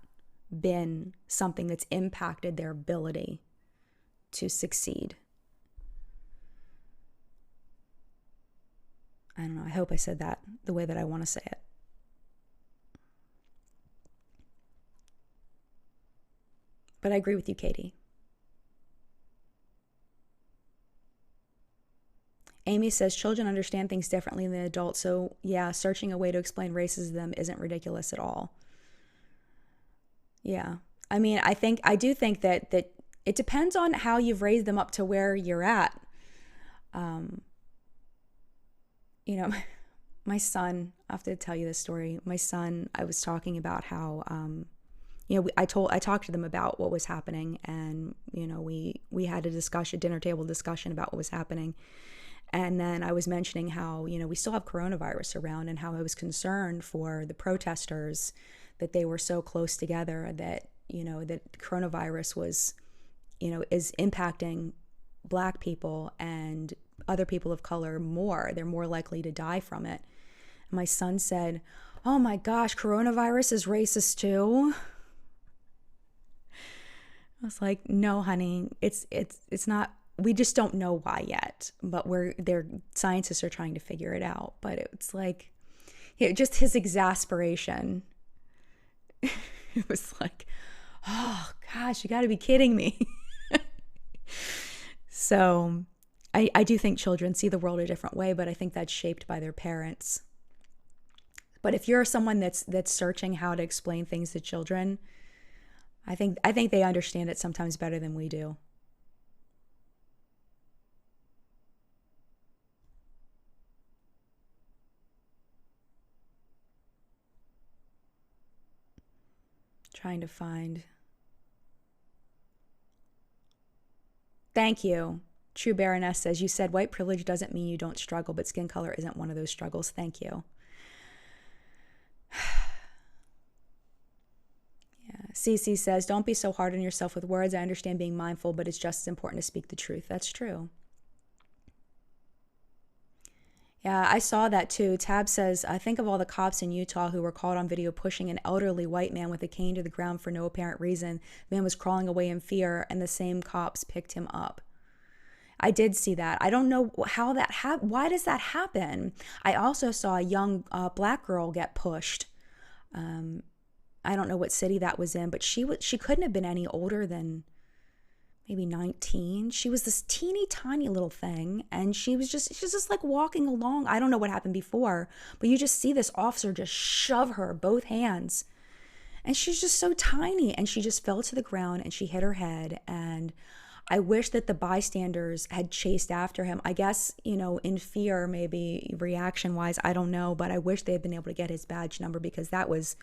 been something that's impacted their ability to succeed. I don't know. I hope I said that the way that I want to say it. But I agree with you, Katie. Amy says children understand things differently than adults, so yeah, searching a way to explain racism to them isn't ridiculous at all. Yeah. I mean, I do think that it depends on how you've raised them up to where you're at. Um, you know, my son, I have to tell you this story. My son, I was talking about how I talked to them about what was happening, and we had a dinner table discussion about what was happening. And then I was mentioning how, we still have coronavirus around, and how I was concerned for the protesters, that they were so close together, that, that coronavirus was, is impacting Black people and other people of color more. They're more likely to die from it. And my son said, "Oh my gosh, coronavirus is racist too." I was like, "No, honey, it's not. We just don't know why yet, but scientists are trying to figure it out." But it's like, just his exasperation. It was like, oh gosh, you got to be kidding me. So I do think children see the world a different way, but I think that's shaped by their parents. But if you're someone that's searching how to explain things to children, I think they understand it sometimes better than we do. Trying to find. Thank you. True Baroness says, "You said white privilege doesn't mean you don't struggle, but skin color isn't one of those struggles." Thank you. Yeah. CC says, "Don't be so hard on yourself with words. I understand being mindful, but it's just as important to speak the truth." That's true. Yeah, I saw that too. Tab says, "I think of all the cops in Utah who were caught on video pushing an elderly white man with a cane to the ground for no apparent reason. The man was crawling away in fear, and the same cops picked him up." I did see that. I don't know how that why does that happen? I also saw a young Black girl get pushed. I don't know what city that was in, but she couldn't have been any older than maybe 19. She was this teeny tiny little thing, and she's just like walking along. I don't know what happened before, but you just see this officer just shove her both hands, and she's just so tiny, and she just fell to the ground, and she hit her head. And I wish that the bystanders had chased after him. I guess, in fear, maybe reaction wise, I don't know, but I wish they had been able to get his badge number, because that was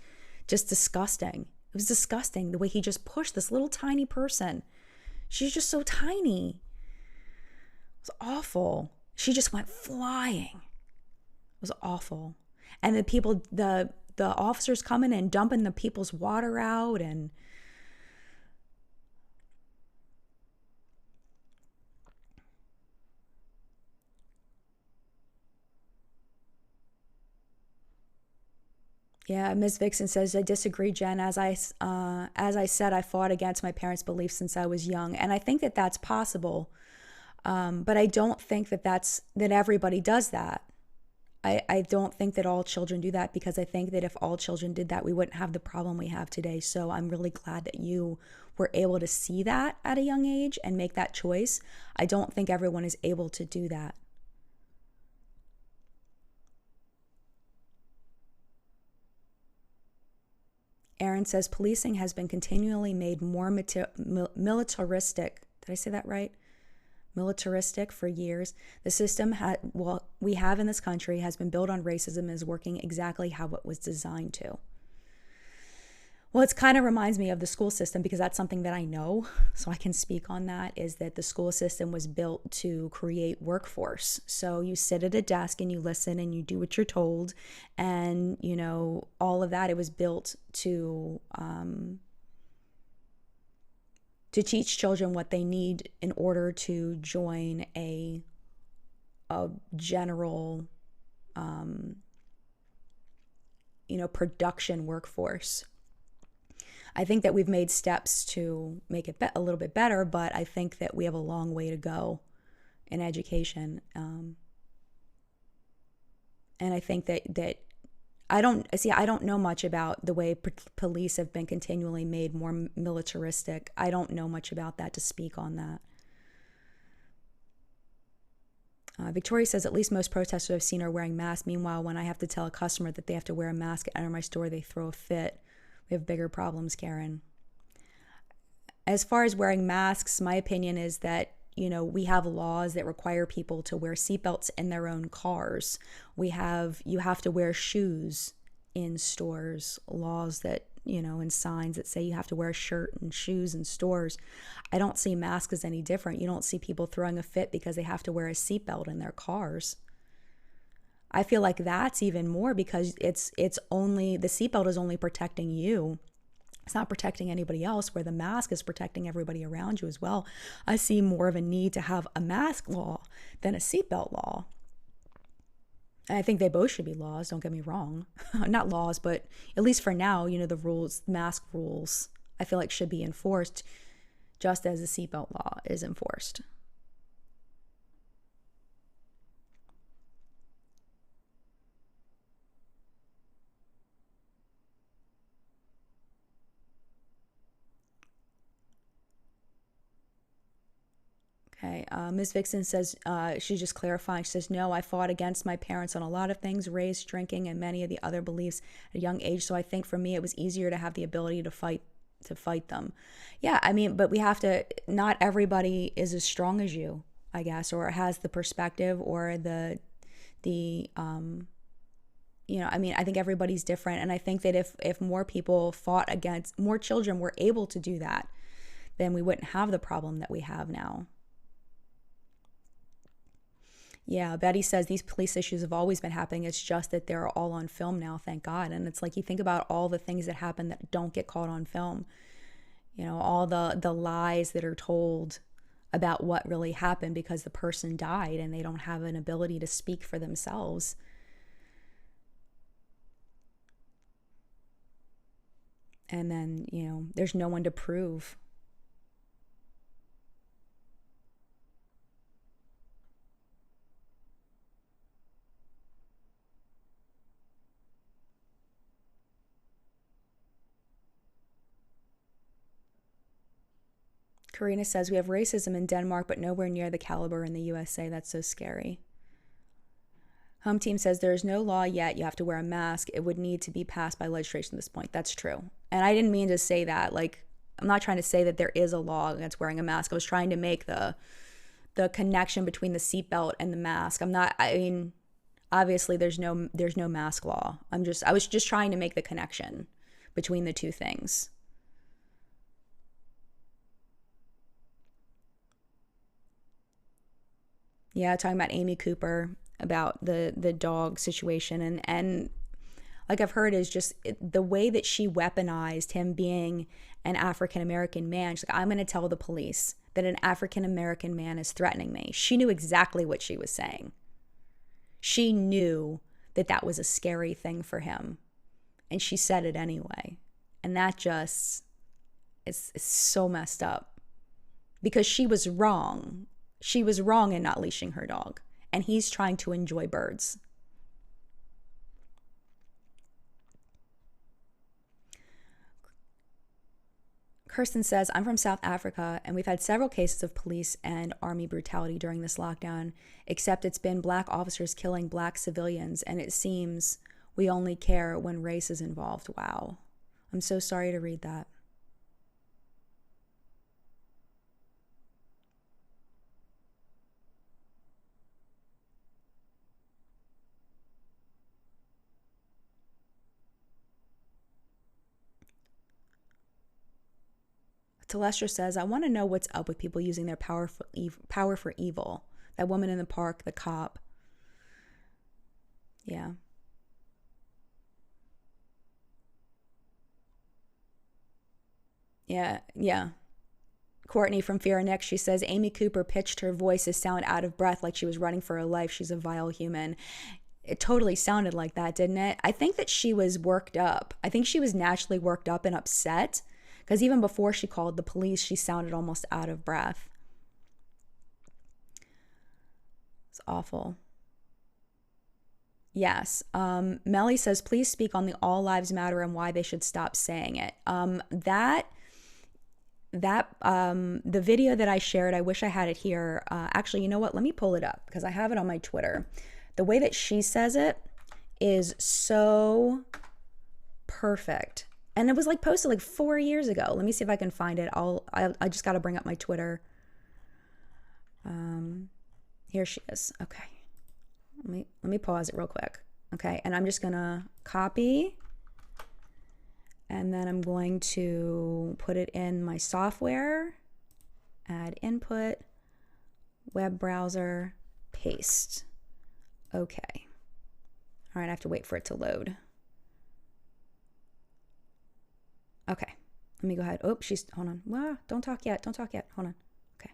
just disgusting. It was disgusting the way he just pushed this little tiny person. She's just so tiny. It was awful. She just went flying. It was awful. And the officers coming and dumping the people's water out, and yeah, Ms. Vixen says, "I disagree, Jen. As I said, I fought against my parents' beliefs since I was young," and I think that that's possible. But I don't think that everybody does that. I don't think that all children do that, because I think that if all children did that, we wouldn't have the problem we have today. So I'm really glad that you were able to see that at a young age and make that choice. I don't think everyone is able to do that. Aaron says, "Policing has been continually made more militaristic." Did I say that right? Militaristic for years. The system we have in this country has been built on racism and is working exactly how it was designed to. Well, it kind of reminds me of the school system, because that's something that I know, so I can speak on that, is that the school system was built to create workforce. So you sit at a desk and you listen and you do what you're told, and, all of that. It was built to teach children what they need in order to join a general, production workforce. I think that we've made steps to make it a little bit better, but I think that we have a long way to go in education. And I think that I don't know much about the way police have been continually made more militaristic. I don't know much about that to speak on that. Victoria says, at least most protesters I've seen are wearing masks. Meanwhile, when I have to tell a customer that they have to wear a mask and enter my store, they throw a fit. We have bigger problems, Karen. As far as wearing masks, my opinion is that, we have laws that require people to wear seatbelts in their own cars. You have to wear shoes in stores, laws that, and signs that say you have to wear a shirt and shoes in stores. I don't see masks as any different. You don't see people throwing a fit because they have to wear a seatbelt in their cars. I feel like that's even more because it's only, the seatbelt is only protecting you. It's not protecting anybody else, where the mask is protecting everybody around you as well. I see more of a need to have a mask law than a seatbelt law. And I think they both should be laws, don't get me wrong. Not laws, but at least for now, the rules, mask rules, I feel like should be enforced just as the seatbelt law is enforced. Okay, Ms. Vixen says, she's just clarifying. She says, no, I fought against my parents on a lot of things, race, drinking, and many of the other beliefs at a young age. So I think for me, it was easier to have the ability to fight them. Yeah, I mean, but we have to, not everybody is as strong as you, I guess, or has the perspective or I think everybody's different. And I think that if more people fought against, more children were able to do that, then we wouldn't have the problem that we have now. Yeah, Betty says these police issues have always been happening. It's just that they're all on film now, thank God. And it's like you think about all the things that happen that don't get caught on film. All the lies that are told about what really happened because the person died and they don't have an ability to speak for themselves. And then, there's no one to prove. Karina says, we have racism in Denmark, but nowhere near the caliber in the USA. That's so scary. Home Team says, there is no law yet. You have to wear a mask. It would need to be passed by legislation at this point. That's true. And I didn't mean to say that. Like, I'm not trying to say that there is a law against wearing a mask. I was trying to make the connection between the seatbelt and the mask. Obviously there's no mask law. I was just trying to make the connection between the two things. Yeah, talking about Amy Cooper, about the dog situation. And like I've heard is just the way that she weaponized him being an African-American man. She's like, I'm going to tell the police that an African-American man is threatening me. She knew exactly what she was saying. She knew that was a scary thing for him. And she said it anyway. And that just is so messed up. Because she was wrong. She was wrong in not leashing her dog. And he's trying to enjoy birds. Kirsten says, I'm from South Africa, and we've had several cases of police and army brutality during this lockdown, except it's been black officers killing black civilians, and it seems we only care when race is involved. Wow. I'm so sorry to read that. Telestra says, I want to know what's up with people using their power for evil. That woman in the park, the cop. Yeah. Yeah. Courtney from Fear and X, she says, Amy Cooper pitched her voice to sound out of breath like she was running for her life. She's a vile human. It totally sounded like that, didn't it? I think that she was worked up. I think she was naturally worked up and upset. Because even before she called the police, she sounded almost out of breath. It's awful. Yes. Melly says, please speak on the All Lives Matter and why they should stop saying it. The video that I shared, I wish I had it here. Actually, you know what? Let me pull it up because I have it on my Twitter. The way that she says it is so perfect. And it was like posted like 4 years ago. Let me see if I can find it. I just got to bring up my Twitter. Here she is. Okay. Let me pause it real quick. Okay. And I'm just going to copy, and then I'm going to put it in my software, add input, web browser, paste. Okay. All right. I have to wait for it to load. Okay. Let me go ahead. Oh, hold on. Wow, don't talk yet. Don't talk yet. Hold on. Okay.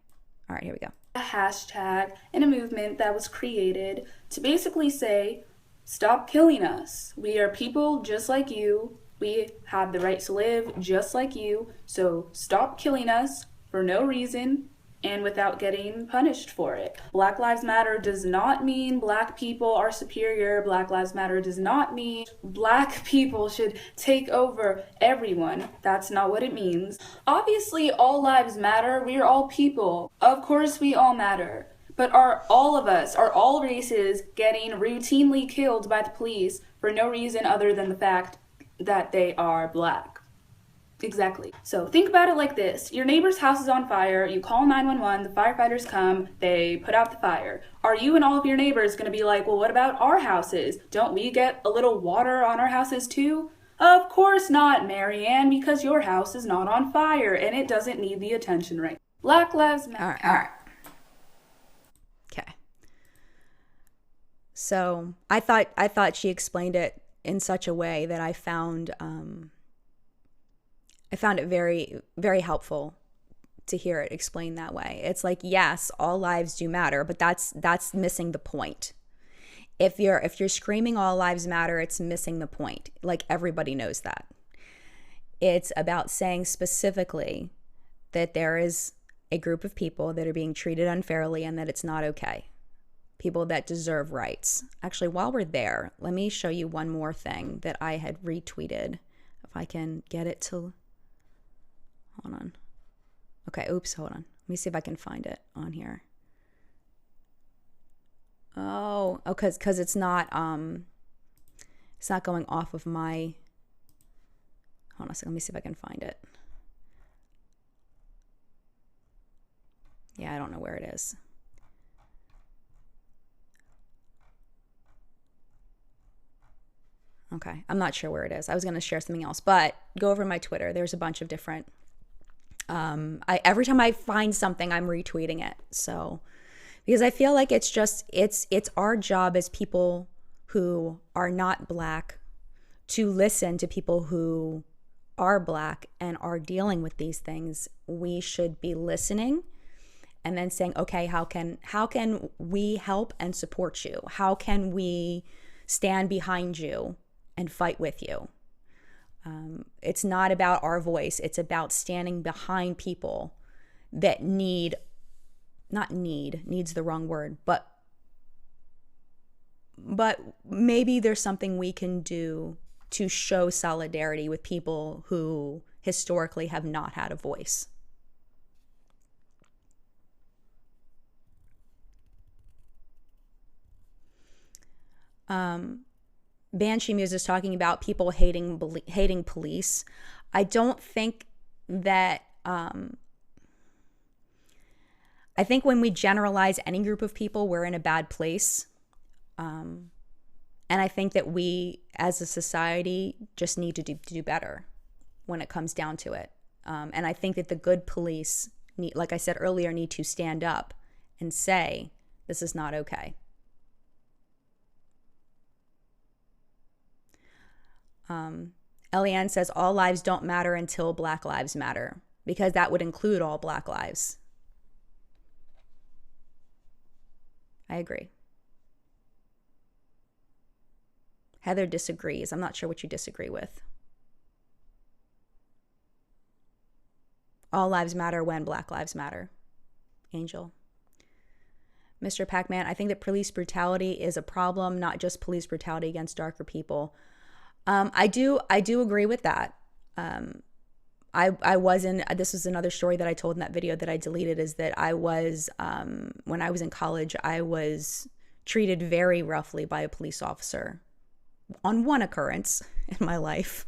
All right. Here we go. A hashtag and a movement that was created to basically say, stop killing us. We are people just like you. We have the right to live just like you. So stop killing us for no reason and without getting punished for it. Black Lives Matter does not mean black people are superior. Black Lives Matter does not mean black people should take over everyone. That's not what it means. Obviously, all lives matter. We are all people. Of course, we all matter. But are all of us, are all races getting routinely killed by the police for no reason other than the fact that they are black? Exactly. So think about it like this. Your neighbor's house is on fire. You call 911. The firefighters come. They put out the fire. Are you and all of your neighbors going to be like, well, what about our houses? Don't we get a little water on our houses too? Of course not, Marianne, because your house is not on fire and it doesn't need the attention right. Black Lives Matter. All right. Okay. So I thought she explained it in such a way that I found it very, very helpful to hear it explained that way. It's like, yes, all lives do matter, but that's missing the point. If you're screaming all lives matter, it's missing the point. Like, everybody knows that. It's about saying specifically that there is a group of people that are being treated unfairly and that it's not okay. People that deserve rights. Actually, while we're there, let me show you one more thing that I had retweeted. If I can get it to... Hold on. Okay, oops, hold on. Let me see if I can find it on here. Oh, because it's not going off of my... Hold on a second, let me see if I can find it. Yeah, I don't know where it is. Okay, I'm not sure where it is. I was going to share something else, but go over my Twitter. There's a bunch of different... every time I find something, I'm retweeting it. So, because I feel like it's our job as people who are not black to listen to people who are black and are dealing with these things. We should be listening and then saying, okay, how can we help and support you? How can we stand behind you and fight with you? It's not about our voice. It's about standing behind people that needs the wrong word, but maybe there's something we can do to show solidarity with people who historically have not had a voice. Banshee Muse is talking about people hating police. I don't think that... I think when we generalize any group of people, we're in a bad place. And I think that we, as a society, just need to do better when it comes down to it. And I think that the good police, like I said earlier, need to stand up and say, this is not okay. Eliane says all lives don't matter until Black Lives Matter, because that would include all Black lives. I agree. Heather disagrees. I'm not sure what you disagree with. All lives matter when Black Lives Matter. Angel. Mr. Pac-Man. I think that police brutality is a problem, not just police brutality against darker people. I do agree with that. I was in, this was another story that I told in that video that I deleted, is that I was, when I was in college, I was treated very roughly by a police officer on one occurrence in my life.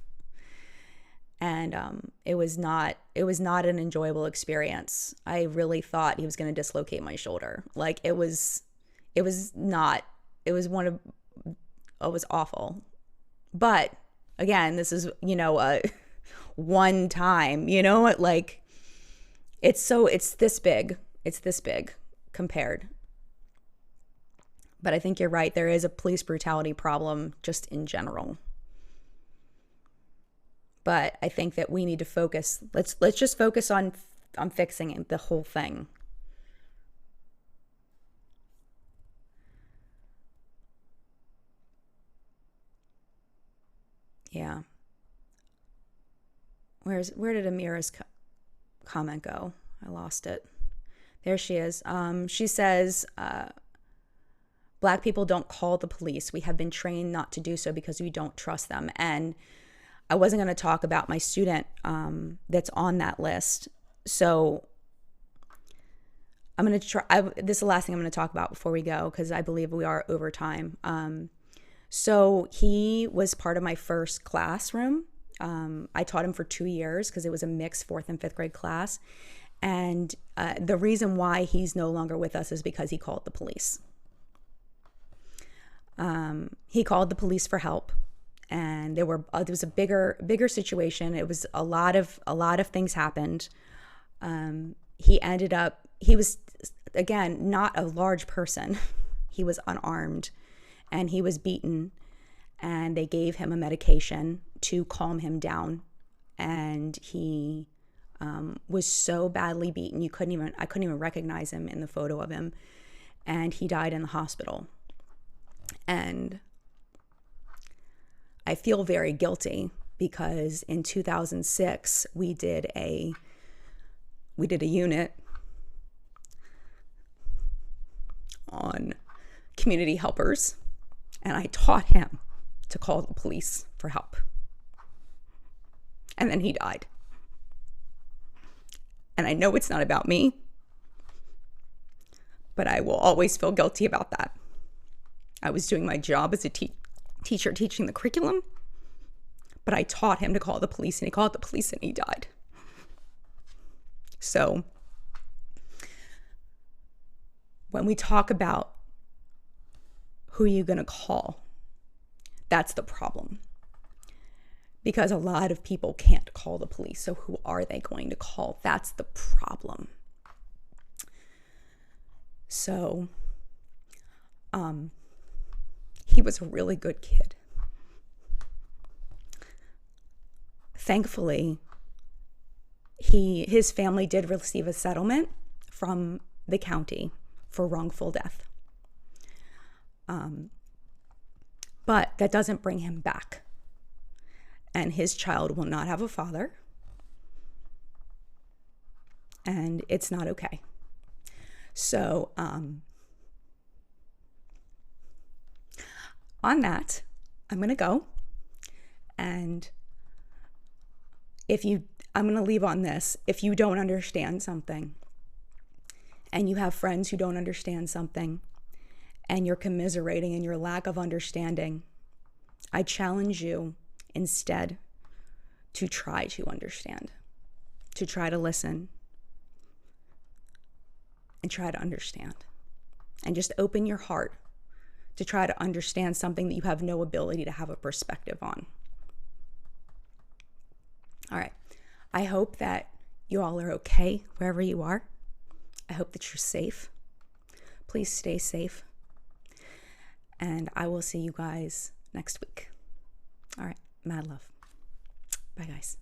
And it was not an enjoyable experience. I really thought he was going to dislocate my shoulder. Like it was awful. But again, this is, one time, like it's this big compared. But I think you're right. There is a police brutality problem just in general. But I think that we need to focus. Let's just focus on fixing it, the whole thing. Yeah. Where did Amira's comment go? I lost it. There she is. She says, Black people don't call the police. We have been trained not to do so because we don't trust them. And I wasn't going to talk about my student that's on that list. So I'm going to try. This is the last thing I'm going to talk about before we go, because I believe we are over time. So he was part of my first classroom. I taught him for 2 years because it was a mixed 4th and 5th grade class. And the reason why he's no longer with us is because he called the police. He called the police for help. And there was a bigger situation. It was a lot of things happened. He was, again, not a large person. He was unarmed and he was beaten, and they gave him a medication to calm him down. And he was so badly beaten, I couldn't even recognize him in the photo of him. And he died in the hospital. And I feel very guilty because in 2006 we did a unit on community helpers, and I taught him to call the police for help. And then he died. And I know it's not about me, but I will always feel guilty about that. I was doing my job as a teacher teaching the curriculum, but I taught him to call the police, and he called the police and he died. So when we talk about who are you going to call, that's the problem. Because a lot of people can't call the police. So who are they going to call? That's the problem. So, he was a really good kid. Thankfully, his family did receive a settlement from the county for wrongful death. But that doesn't bring him back. And his child will not have a father. And it's not okay. So, on that, I'm going to go. And I'm going to leave on this. If you don't understand something, and you have friends who don't understand something, and you're commiserating in your lack of understanding, I challenge you instead to try to understand, to try to listen, and try to understand. And just open your heart to try to understand something that you have no ability to have a perspective on. All right. I hope that you all are okay wherever you are. I hope that you're safe. Please stay safe. And I will see you guys next week. All right. Mad love. Bye, guys.